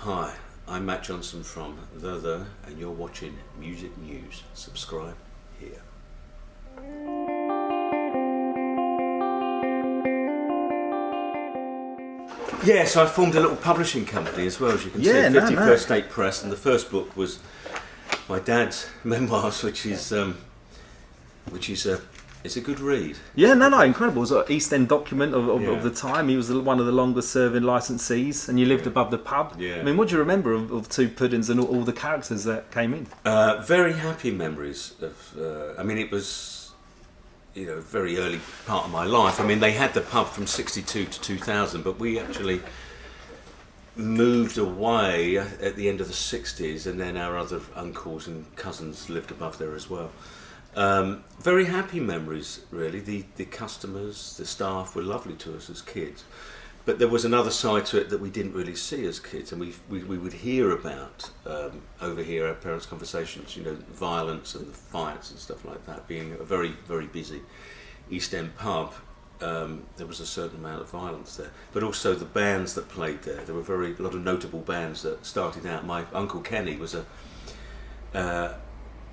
Hi, I'm Matt Johnson from The, and you're watching Music News. Subscribe here. Yeah, so I formed a little publishing company as well, as you can see, 51st State Press, and the first book was my dad's memoirs, which is it's a good read. Yeah, incredible. It was an East End document of the time. He was one of the longest serving licensees, and you lived above the pub. Yeah. I mean, what do you remember of Two Puddings and all the characters that came in? Very happy memories of. It was, a very early part of my life. I mean, they had the pub from '62 to 2000, but we actually moved away at the end of the '60s, and then our other uncles and cousins lived above there as well. Very happy memories, really. The customers, the staff were lovely to us as kids, but there was another side to it that we didn't really see as kids, and we would hear about, overhear our parents' conversations, violence and the fights and stuff like that. Being a very, very busy East End pub, there was a certain amount of violence there, but also the bands that played there. There were a lot of notable bands that started out. My Uncle Kenny was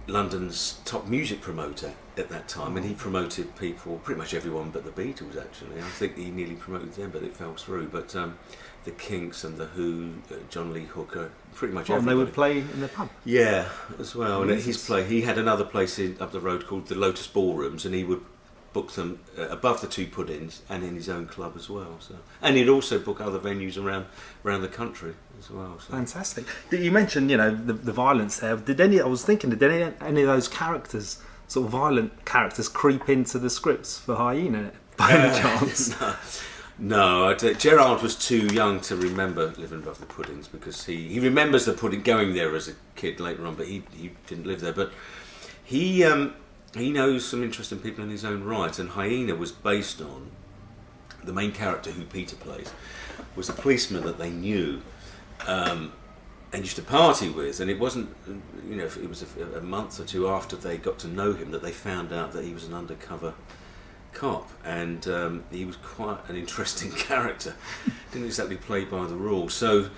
London's top music promoter at that time, and he promoted people, pretty much everyone but the Beatles actually. I think he nearly promoted them, but it fell through. But the Kinks and the Who, John Lee Hooker, pretty much everybody. And they would play in the pub? Yeah, as well. And he had another place up the road called the Lotus Ballrooms, and he would book them above the Two Puddings and in his own club as well. So, and he'd also book other venues around the country as well. So. Fantastic. You mentioned, the violence there. Did any of those characters, sort of violent characters, creep into the scripts for Hyena by any chance? No. Gerard was too young to remember living above the Puddings, because he remembers the pudding going there as a kid later on, but he didn't live there. But he knows some interesting people in his own right, and Hyena was based on the main character who Peter plays was a policeman that they knew and used to party with, and it wasn't, it was a month or two after they got to know him that they found out that he was an undercover cop, and he was quite an interesting character. Didn't exactly play by the rules. So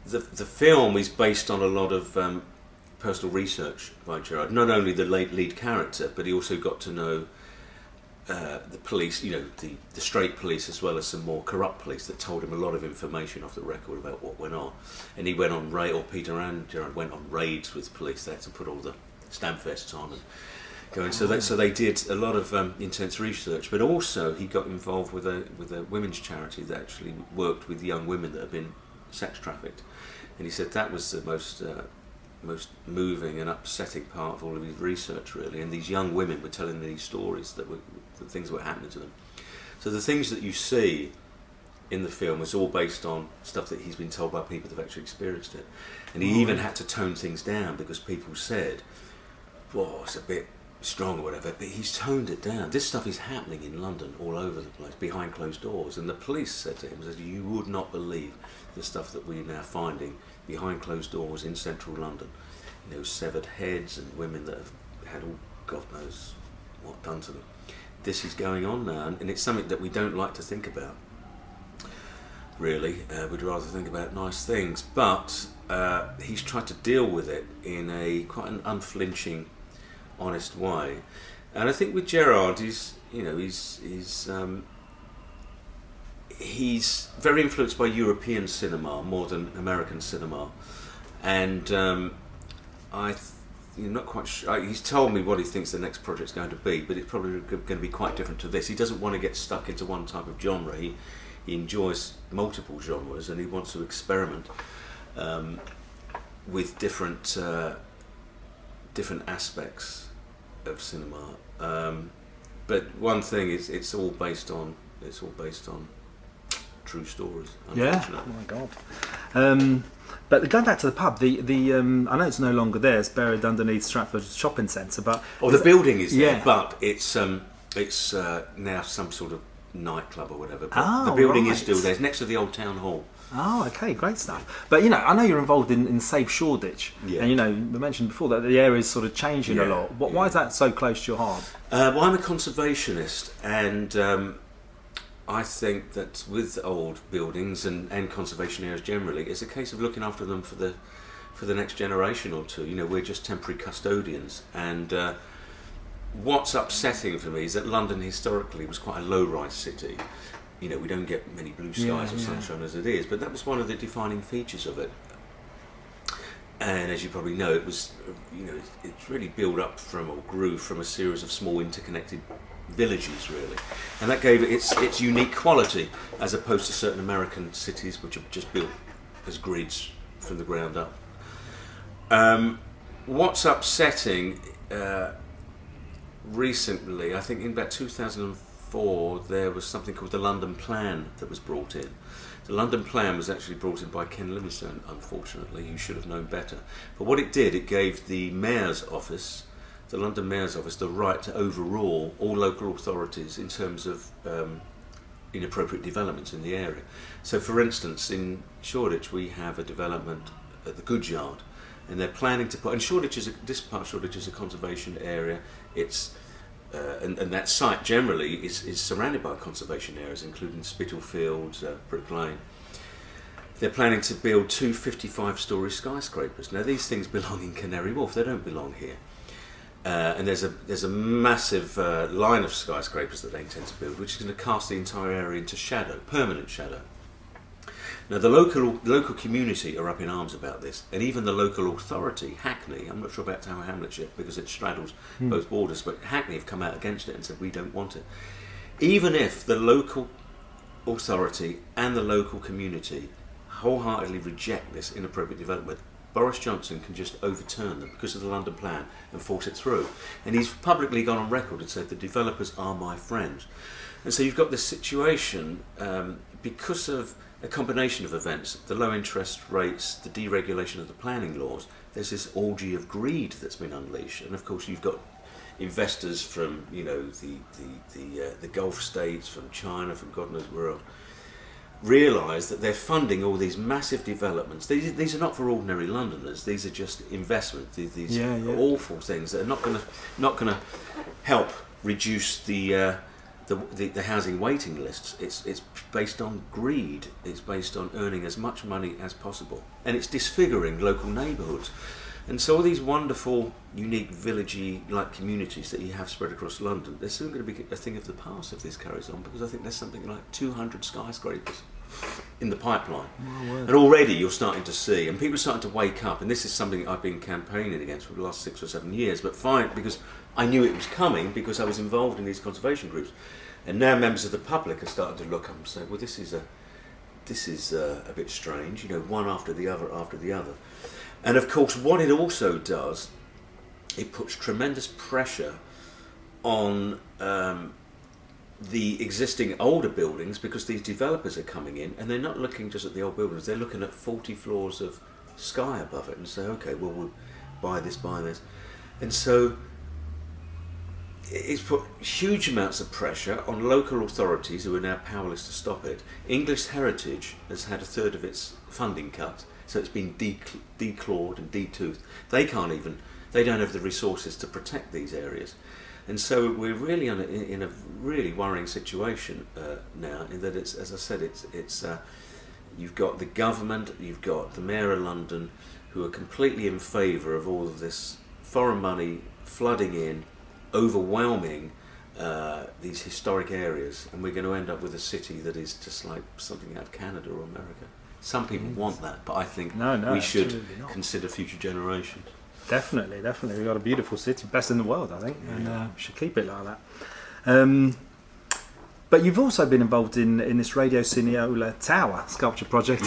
the film is based on a lot of personal research by Gerard. Not only the lead character, but he also got to know the police, the straight police, as well as some more corrupt police that told him a lot of information off the record about what went on. And he went on Peter and Gerard went on raids with police there to put all the Stamfests on and going. So they did a lot of intense research, but also he got involved with a women's charity that actually worked with young women that had been sex trafficked. And he said that was the most moving and upsetting part of all of his research, really. And these young women were telling these stories the things that were happening to them. So the things that you see in the film is all based on stuff that he's been told by people that have actually experienced it. And he even had to tone things down because people said, "Whoa, it's a bit strong" or whatever. But he's toned it down. This stuff is happening in London all over the place, behind closed doors. And the police said to him, "You would not believe the stuff that we're now finding behind closed doors in central London. Severed heads and women that have had all God knows what done to them. This is going on now, and it's something that we don't like to think about, really. We'd rather think about nice things, but he's tried to deal with it in quite an unflinching, honest way. And I think with Gerard, he's very influenced by European cinema more than American cinema, and I'm not quite sure. He's told me what he thinks the next project's going to be, but it's probably going to be quite different to this. He doesn't want to get stuck into one type of genre. He enjoys multiple genres, and he wants to experiment with different aspects of cinema. But one thing is, it's all based on true stories. Yeah. Oh my God. But going back to the pub, the I know it's no longer there. It's buried underneath Stratford Shopping Centre, but the building is there, but it's now some sort of nightclub or whatever. But the building is still there. It's next to the old town hall. Oh, okay, great stuff. But I know you're involved in Save Shoreditch, and we mentioned before that the area is sort of changing a lot. Why is that so close to your heart? Well, I'm a conservationist, and I think that with old buildings and conservation areas generally, it's a case of looking after them for the next generation or two. You know, we're just temporary custodians, and what's upsetting for me is that London historically was quite a low-rise city. You know, we don't get many blue skies or sunshine as it is, but that was one of the defining features of it. And as you probably know, it was, you know, it's really built up from, or grew from, a series of small interconnected villages, really, and that gave it its unique quality, as opposed to certain American cities which are just built as grids from the ground up. What's upsetting recently, I think in about 2004, there was something called the London Plan that was brought in. The London Plan was actually brought in by Ken Livingstone, unfortunately, who should have known better. But what it did, it gave the Mayor's Office, the London Mayor's Office, the right to overrule all local authorities in terms of inappropriate developments in the area. So, for instance, in Shoreditch we have a development at the Goods Yard, and they're planning to put. And this part of Shoreditch is a conservation area. It's and that site generally is surrounded by conservation areas, including Spitalfields, Brick Lane. They're planning to build 2 55-storey skyscrapers. Now, these things belong in Canary Wharf. They don't belong here. And there's a massive line of skyscrapers that they intend to build, which is going to cast the entire area into shadow, permanent shadow. Now, the local community are up in arms about this, and even the local authority, Hackney, I'm not sure about Tower Hamlets yet because it straddles both borders, but Hackney have come out against it and said we don't want it. Even if the local authority and the local community wholeheartedly reject this inappropriate development, Boris Johnson can just overturn them because of the London Plan and force it through. And he's publicly gone on record and said the developers are my friends. And so you've got this situation because of a combination of events, the low interest rates, the deregulation of the planning laws. There's this orgy of greed that's been unleashed, and of course you've got investors from, you know, the Gulf states, from China, from God knows where else, realise that they're funding all these massive developments. These are not for ordinary Londoners. These are just investments. These awful things that are not going to help reduce the housing waiting lists. It's based on greed. It's based on earning as much money as possible, and it's disfiguring local neighbourhoods. And so all these wonderful, unique, villagey like communities that you have spread across London, they're soon going to be a thing of the past if this carries on, because I think there's something like 200 skyscrapers in the pipeline. And already you're starting to see, and people are starting to wake up, and this is something I've been campaigning against for the last 6 or 7 years, but fine, because I knew it was coming, because I was involved in these conservation groups. And now members of the public are starting to look up and say, well, this is a bit strange, you know, one after the other. And of course, what it also does, it puts tremendous pressure on the existing older buildings, because these developers are coming in and they're not looking just at the old buildings, they're looking at 40 floors of sky above it and say, okay, well, we'll buy this. And so it's put huge amounts of pressure on local authorities who are now powerless to stop it. English Heritage has had a third of its funding cut, so it's been declawed and detoothed. They don't have the resources to protect these areas. And so we're really in a really worrying situation now, in that it's, as I said, it's you've got the government, you've got the Mayor of London, who are completely in favour of all of this foreign money flooding in, overwhelming these historic areas, and we're going to end up with a city that is just like something out of Canada or America. Some people want that, but I think we should consider future generations. Definitely. We've got a beautiful city, best in the world, I think, and we should keep it like that. But you've also been involved in this Radio Cineola Tower sculpture project,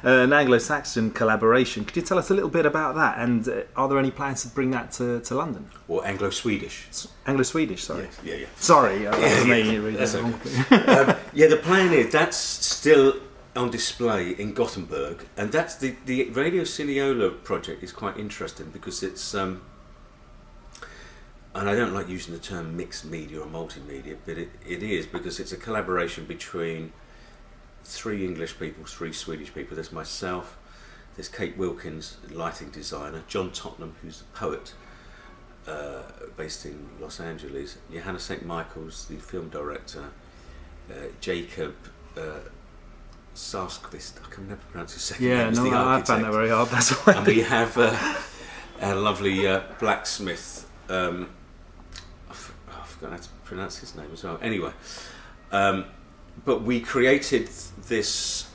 an Anglo-Saxon collaboration. Could you tell us a little bit about that, and are there any plans to bring that to London? Or Anglo-Swedish. Anglo-Swedish, sorry. Yeah. Sorry, that's me. That's okay. The plan is that's still on display in Gothenburg, and that's the Radio Cineola project is quite interesting because it's and I don't like using the term mixed media or multimedia, but it is, because it's a collaboration between 3 English people, 3 Swedish people. There's myself, there's Kate Wilkins, lighting designer, John Tottenham, who's a poet based in Los Angeles, Johanna St. Michael's, the film director, Jacob Sarskvist. I can never pronounce his second Yeah, name. no, I found that very hard. That's why. And we have a lovely blacksmith. I forgot how to pronounce his name as well. Anyway, but we created this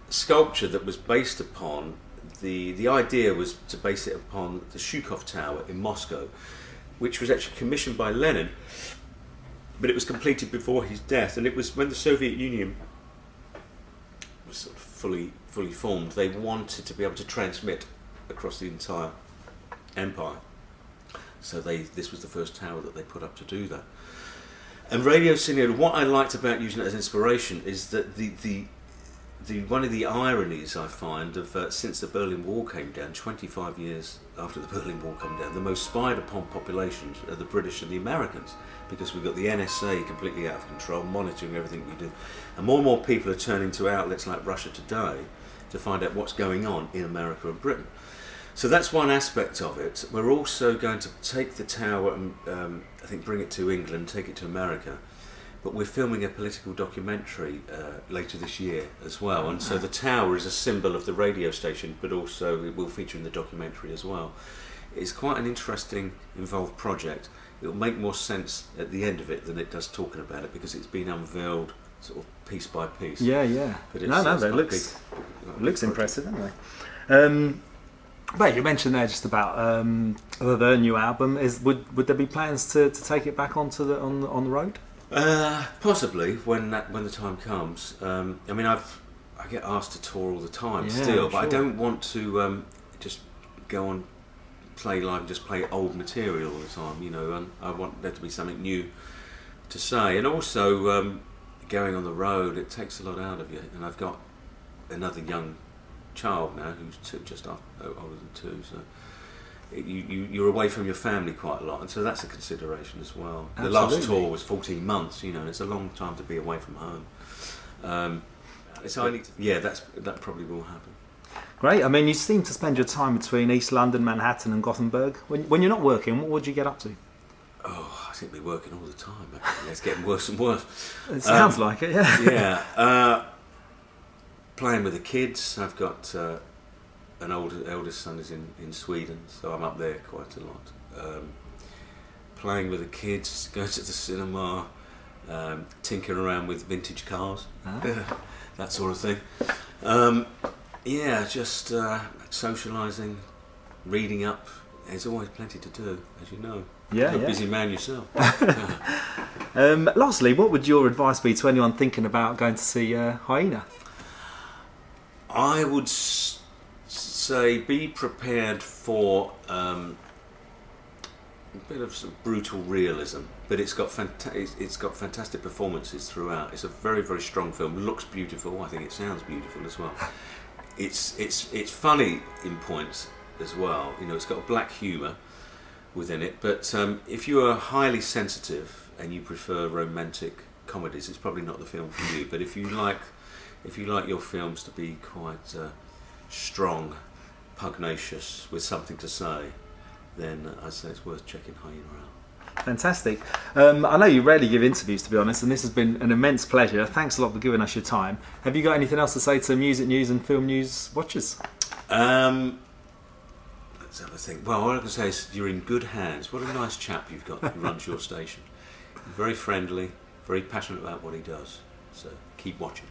sculpture that was based upon the idea was to base it upon the Shukov Tower in Moscow, which was actually commissioned by Lenin, but it was completed before his death, and it was when the Soviet Union was sort of fully formed. They wanted to be able to transmit across the entire empire, so this was the first tower that they put up to do that. And Radio Cineola, what I liked about using it as inspiration is that the one of the ironies I find of since the Berlin Wall came down, 25 years after the Berlin Wall came down, the most spied upon populations are the British and the Americans, because we've got the NSA completely out of control, monitoring everything we do. And more people are turning to outlets like Russia Today to find out what's going on in America and Britain. So that's one aspect of it. We're also going to take the tower and I think bring it to England, take it to America. But we're filming a political documentary later this year as well, and so the tower is a symbol of the radio station, but also it will feature in the documentary as well. It's quite an interesting, involved project. It'll make more sense at the end of it than it does talking about it, because it's been unveiled sort of piece by piece. Yeah. But It looks impressive, doesn't it? But you mentioned there just about the new album. Would there be plans to take it back onto on the road? Possibly when the time comes. I mean, I get asked to tour all the time still, but I don't want to just go on play live and just play old material all the time. You know, and I want there to be something new to say. And also, going on the road, it takes a lot out of you. And I've got another young child now who's just older than 2, so. You're away from your family quite a lot, and so that's a consideration as well. Absolutely. The last tour was 14 months, you know, and it's a long time to be away from home. That probably will happen. Great. I mean, you seem to spend your time between East London, Manhattan and Gothenburg. When you're not working, what would you get up to? Oh, I think we're working all the time. Actually. It's getting worse and worse. It sounds like it, yeah. Yeah. Playing with the kids. I've got... an eldest son is in Sweden, so I'm up there quite a lot. Playing with the kids, going to the cinema, tinkering around with vintage cars, that sort of thing. Just socialising, reading up. There's always plenty to do, as you know. You're a busy man yourself. Lastly, what would your advice be to anyone thinking about going to see Hyena? I would say be prepared for a bit of some brutal realism, but it's got fantastic performances throughout. It's a very, very strong film. It looks beautiful. I think it sounds beautiful as well. It's funny in points as well. You know, it's got a black humour within it. But if you are highly sensitive and you prefer romantic comedies, it's probably not the film for you. But if you like your films to be quite strong, pugnacious, with something to say, then I'd say it's worth checking Hyena out. Fantastic. I know you rarely give interviews, to be honest, and this has been an immense pleasure. Thanks a lot for giving us your time. Have you got anything else to say to music news and film news watchers? Let's have a think. Well, all I can say is you're in good hands. What a nice chap you've got who runs your station. Very friendly, very passionate about what he does. So keep watching.